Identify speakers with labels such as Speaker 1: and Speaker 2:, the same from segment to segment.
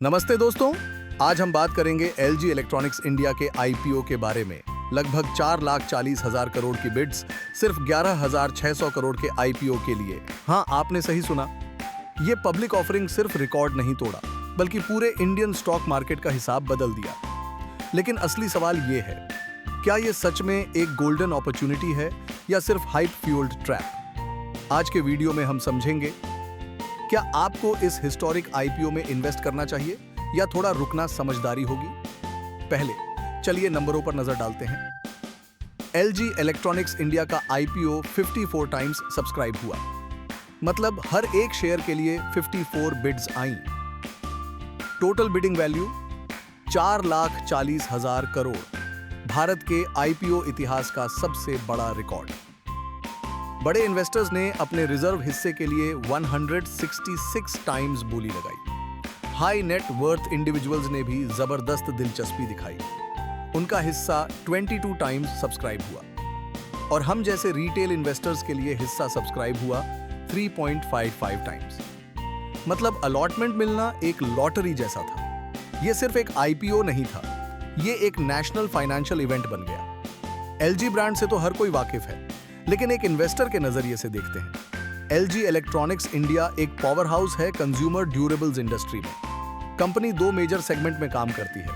Speaker 1: नमस्ते दोस्तों, आज हम बात करेंगे LG इलेक्ट्रॉनिक्स इंडिया के IPO के बारे में। लगभग 4,40,000 करोड़ की बिड्स सिर्फ 11,600 करोड़ के IPO के लिए। हाँ, आपने सही सुना। ये पब्लिक ऑफरिंग सिर्फ रिकॉर्ड नहीं तोड़ा, बल्कि पूरे इंडियन स्टॉक मार्केट का हिसाब बदल दिया। लेकिन असली सवाल ये है, क्या ये सच में एक गोल्डन अपॉर्चुनिटी है या सिर्फ हाइप फ्यूल्ड ट्रैप? आज के वीडियो में हम समझेंगे क्या आपको इस हिस्टोरिक IPO में इन्वेस्ट करना चाहिए या थोड़ा रुकना समझदारी होगी। पहले चलिए नंबरों पर नजर डालते हैं। LG इलेक्ट्रॉनिक्स इंडिया का IPO 54 टाइम्स सब्सक्राइब हुआ, मतलब हर एक शेयर के लिए 54 बिड्स आईं। Total bidding value 4,40,000 crore, Bharat के IPO इतिहास का सबसे बड़ा रिकॉर्ड। बड़े इन्वेस्टर्स ने अपने रिजर्व हिस्से के लिए 166 टाइम्स बोली लगाई। हाई नेट वर्थ इंडिविजुअल्स ने भी जबरदस्त दिलचस्पी दिखाई। उनका हिस्सा 22 टाइम्स सब्सक्राइब हुआ और हम जैसे रिटेल इन्वेस्टर्स के लिए हिस्सा सब्सक्राइब हुआ 3.55 टाइम्स। मतलब अलॉटमेंट मिलना एक लॉटरी जैसा था। यह सिर्फ एक IPO नहीं था, यह एक नेशनल फाइनेंशियल इवेंट बन गया। LG ब्रांड से तो हर कोई वाकिफ है, लेकिन एक इन्वेस्टर के नजरिए से देखते हैं। LG इलेक्ट्रॉनिक्स इंडिया एक पावर हाउस है कंज्यूमर ड्यूरेबल्स इंडस्ट्री में। कंपनी दो मेजर सेगमेंट में काम करती है,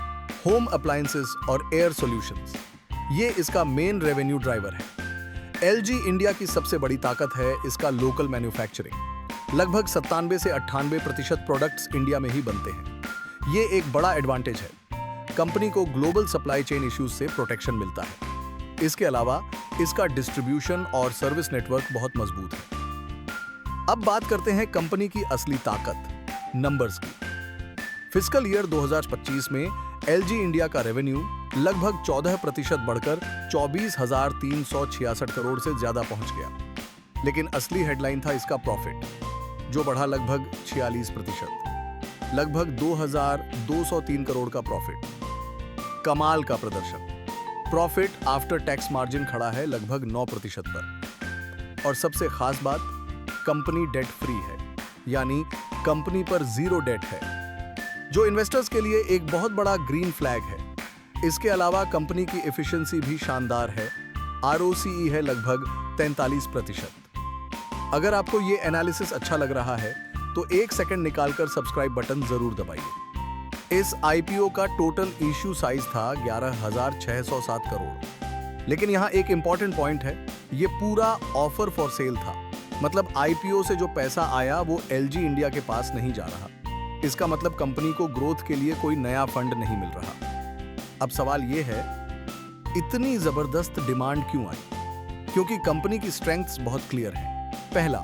Speaker 1: होम अप्लायंसेस और एयर सॉल्यूशंस। ये इसका मेन रेवेन्यू ड्राइवर है। LG इंडिया की सबसे बड़ी ताकत है इसका लोकल मैन्युफैक्चरिंग। लगभग 97 से 98% प्रोडक्ट्स इंडिया में ही बनते हैं। ये एक बड़ा एडवांटेज है। कंपनी को ग्लोबल सप्लाई चेन इश्यूज से प्रोटेक्शन मिलता है। इसके अलावा इसका डिस्ट्रीब्यूशन और सर्विस नेटवर्क बहुत मजबूत है। अब बात करते हैं कंपनी की असली ताकत, नंबर्स की। फिस्कल ईयर 2025 में LG इंडिया का रेवेन्यू लगभग 14% बढ़कर 24,366 करोड़ से ज्यादा पहुंच गया। लेकिन असली हेडलाइन था इसका प्रॉफिट, जो बढ़ा लगभग 46%, लगभग 2,203 करोड़ का प्रॉफिट। कमाल का प्रदर्शन। प्रॉफिट आफ्टर टैक्स मार्जिन खड़ा है लगभग 9% पर। और सबसे खास बात, कंपनी डेट फ्री है, यानी कंपनी पर जीरो डेट है, जो इन्वेस्टर्स के लिए एक बहुत बड़ा ग्रीन फ्लैग है। इसके अलावा कंपनी की एफिशिएंसी भी शानदार है। ROCE है लगभग 43%। अगर आपको ये एनालिसिस अच्छा लग रहा है तो 1 सेकंड निकालकर सब्सक्राइब बटन जरूर दबाइए। इस IPO का टोटल इश्यू साइज था 11,607 करोड़। लेकिन यहाँ एक इंपॉर्टेंट पॉइंट है, ये पूरा ऑफर फॉर सेल था। मतलब IPO से जो पैसा आया वो LG इंडिया के पास नहीं जा रहा। इसका मतलब कंपनी को ग्रोथ के लिए कोई नया फंड नहीं मिल रहा। अब सवाल ये है, इतनी जबरदस्त डिमांड क्यों आई? क्योंकि कंपनी की स्ट्रेंथ्स बहुत क्लियर है। पहला,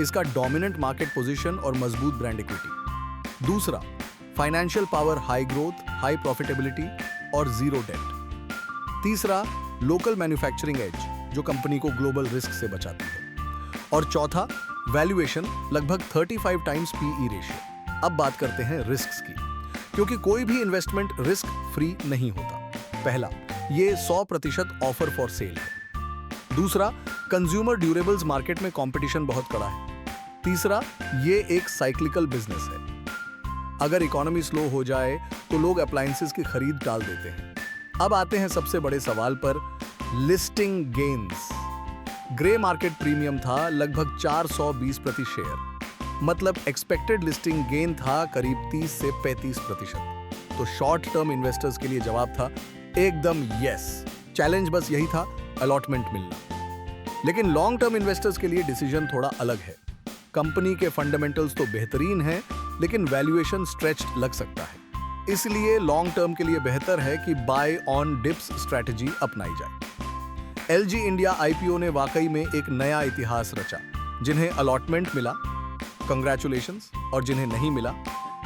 Speaker 1: इसका डोमिनेंट मार्केट पोजीशन और मजबूत ब्रांड इक्विटी। दूसरा, financial power, high growth, high profitability और जीरो डेट। तीसरा, लोकल मैन्युफैक्चरिंग एज, जो कंपनी को ग्लोबल रिस्क से बचाती है। और चौथा, वैल्यूएशन लगभग 35 टाइम्स PE रेशियो। अब बात करते हैं रिस्क्स की, क्योंकि कोई भी इन्वेस्टमेंट रिस्क फ्री नहीं होता। पहला, ये 100% ऑफर फॉर सेल है। दूसरा, कंज्यूमर ड्यूरेबल्स मार्केट में कंपटीशन बहुत कड़ा है। तीसरा, ये एक साइक्लिकल बिजनेस है। अगर इकोनॉमी स्लो हो जाए तो लोग अप्लायंसेस की खरीद टाल देते हैं। अब आते हैं सबसे बड़े सवाल पर, listing gains. Grey market premium था लगभग 420 प्रति शेयर, मतलब एक्सपेक्टेड लिस्टिंग गेन था करीब 30 से 35%। तो शॉर्ट टर्म इन्वेस्टर्स के लिए जवाब था एकदम यस। चैलेंज बस यही था, अलॉटमेंट मिलना। लेकिन लॉन्ग टर्म इन्वेस्टर्स के लिए डिसीजन थोड़ा अलग है। कंपनी के फंडामेंटल्स तो बेहतरीन हैं, लेकिन वैल्यूएशन स्ट्रेच्ड लग सकता है। इसलिए लॉन्ग टर्म के लिए बेहतर है कि बाय ऑन डिप्स स्ट्रैटेजी अपनाई जाए। LG इंडिया IPO ने वाकई में एक नया इतिहास रचा। जिन्हें अलॉटमेंट मिला, कंग्रेचुलेशंस, और जिन्हें नहीं मिला,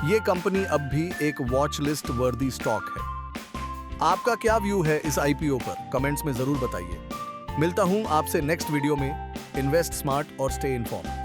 Speaker 1: ये कंपनी अब भी एक वॉच लिस्ट वर्दी स्टॉक है। आपका क्या व्यू है इस IPO पर? कमेंट्स में जरूर बताइए। मिलता हूं आपसे नेक्स्ट वीडियो में। इन्वेस्ट स्मार्ट और स्टे इन्फॉर्म्ड।